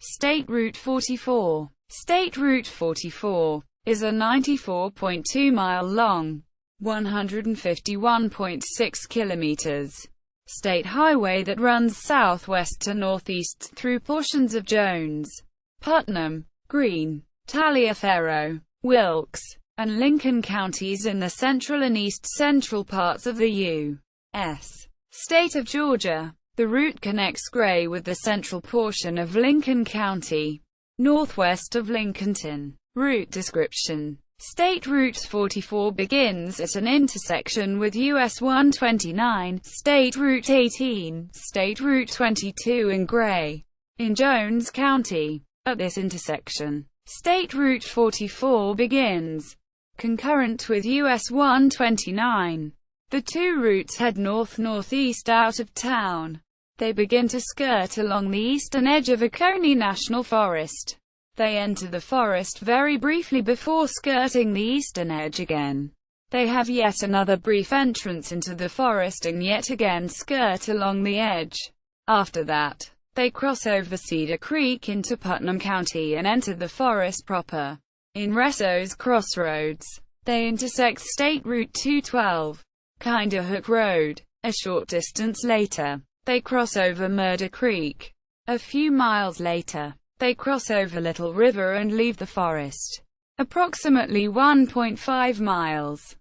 State Route 44. State Route 44 is a 94.2-mile long, 151.6 kilometers state highway that runs southwest to northeast through portions of Jones, Putnam, Greene, Taliaferro, Wilkes, and Lincoln counties in the central and east-central parts of the U.S. state of Georgia. The route connects Gray with the central portion of Lincoln County, northwest of Lincolnton. Route description: State Route 44 begins at an intersection with US 129, State Route 18, State Route 22 in Gray, in Jones County. At this intersection, State Route 44 begins, concurrent with US 129. The two routes head north-northeast out of town. They begin to skirt along the eastern edge of Oconee National Forest. They enter the forest very briefly before skirting the eastern edge again. They have yet another brief entrance into the forest and yet again skirt along the edge. After that, they cross over Cedar Creek into Putnam County and enter the forest proper. In Resso's Crossroads, they intersect State Route 212, Kinderhook Road. A short distance later, they cross over Murder Creek. A few miles later, they cross over Little River and leave the forest. Approximately 1.5 miles,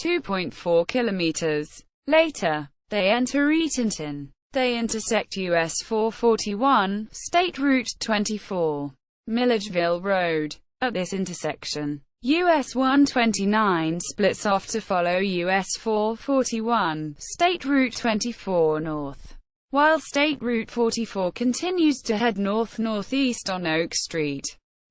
2.4 kilometers later, they enter Eatonton. They intersect US 441, State Route 24, Milledgeville Road. At this intersection, US 129 splits off to follow US 441, State Route 24 north, while State Route 44 continues to head north-northeast on Oak Street,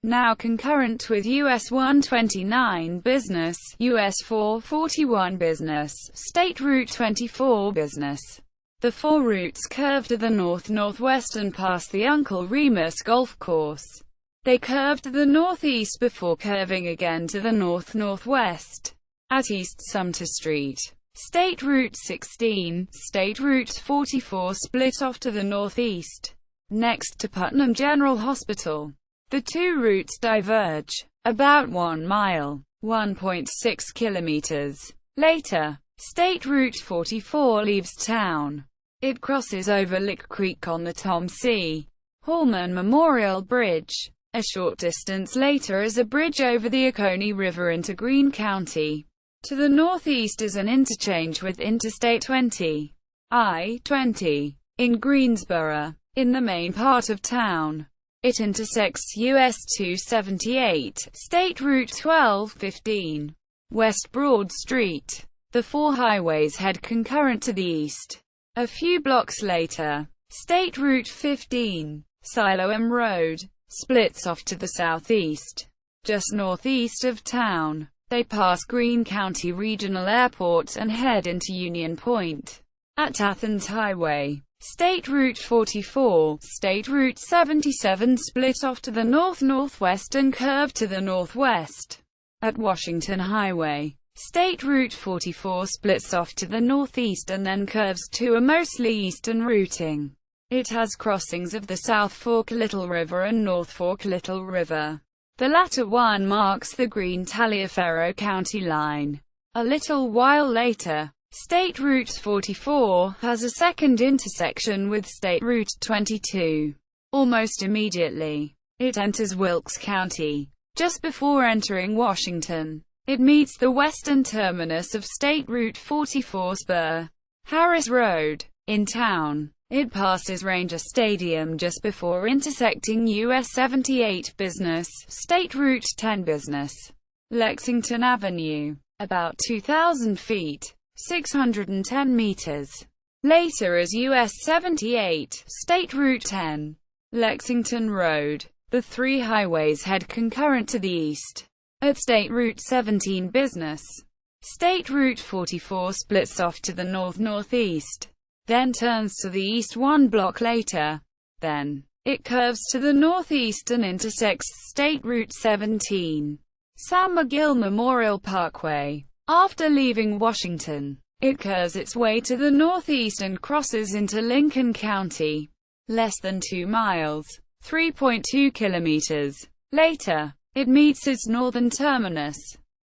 now concurrent with US 129 Business, US 441 Business, State Route 24 Business. The four routes curve to the north-northwest and pass the Uncle Remus Golf Course. They curve to the northeast before curving again to the north-northwest. At East Sumter Street, State Route 16, State Route 44 split off to the northeast, next to Putnam General Hospital. The two routes diverge about 1 mile, 1.6 kilometers later. State Route 44 leaves town. It crosses over Lick Creek on the Tom C. Hallman Memorial Bridge. A short distance later is a bridge over the Oconee River into Greene County. To the northeast is an interchange with Interstate 20, I-20, in Greensboro, in the main part of town. It intersects US 278, State Route 1215, West Broad Street. The four highways head concurrent to the east. A few blocks later, State Route 15, Siloam Road, splits off to the southeast, just northeast of town. They pass Greene County Regional Airport and head into Union Point. At Athens Highway, State Route 44, State Route 77 split off to the north-northwest and curve to the northwest. At Washington Highway, State Route 44 splits off to the northeast and then curves to a mostly eastern routing. It has crossings of the South Fork Little River and North Fork Little River. The latter one marks the Greene-Taliaferro county line. A little while later, State Route 44 has a second intersection with State Route 22. Almost immediately, it enters Wilkes County. Just before entering Washington, it meets the western terminus of State Route 44 spur, Harris Road. In town, it passes Ranger Stadium just before intersecting US 78 Business, State Route 10 Business, Lexington Avenue, about 2,000 feet, 610 meters. Later is US 78, State Route 10, Lexington Road. The three highways head concurrent to the east. At State Route 17 Business, State Route 44 splits off to the north-northeast, then turns to the east 1 block later. Then, it curves to the northeast and intersects State Route 17, Sam McGill Memorial Parkway. After leaving Washington, it curves its way to the northeast and crosses into Lincoln County. Less than 2 miles, 3.2 kilometers. Later, it meets its northern terminus,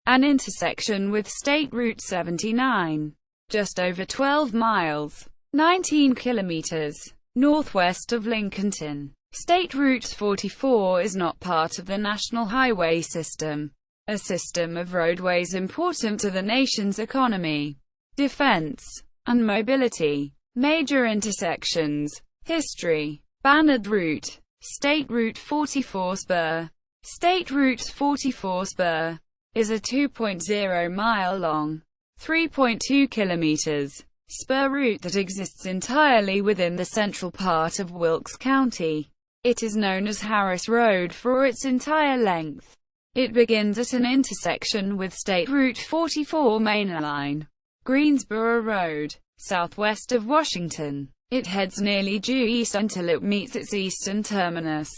an intersection with State Route 79, just over 12 miles, 19 kilometers, northwest of Lincolnton. State Route 44 is not part of the National Highway System, a system of roadways important to the nation's economy, defense, and mobility. Major intersections. History. Bannered route. State Route 44 Spur. State Route 44 Spur is a 2.0-mile long, 3.2 kilometers, spur route that exists entirely within the central part of Wilkes County. It is known as Harris Road for its entire length. It begins at an intersection with State Route 44 Mainline, Greensboro Road, southwest of Washington. It heads nearly due east until it meets its eastern terminus,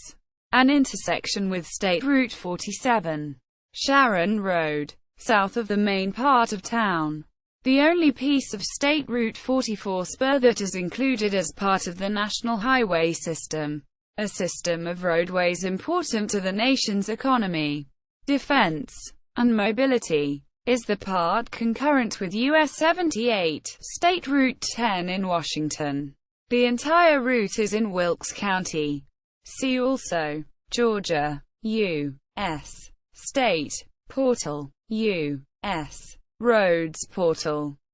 an intersection with State Route 47, Sharon Road, south of the main part of town. The only piece of State Route 44 spur that is included as part of the National Highway System, a system of roadways important to the nation's economy, defense, and mobility, is the part concurrent with US 78, State Route 10 in Washington. The entire route is in Wilkes County. See also: Georgia, U.S. State Portal, U.S. Roads Portal.